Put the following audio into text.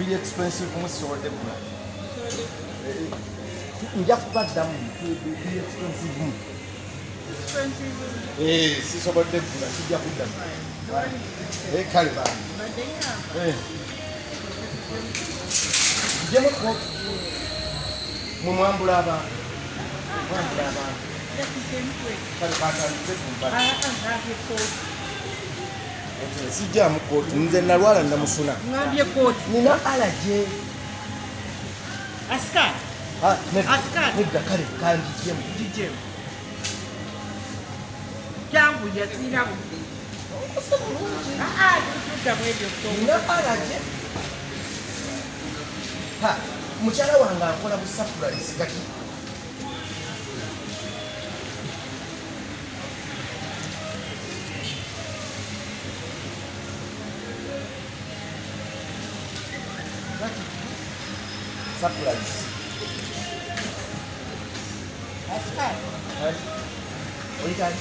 biri expensive kumusobodde kugula nja kubaddamu biri expensive sisobodde kugula kijja kuddamu kale bange njemu mumwambula abantu kale katandike kumpala sijjaamu kooti nze nalwala namusuna nina alaje nedda kale kanjijjemu nina alaje mukyala wange akola busapulisi kati surprise. What you got?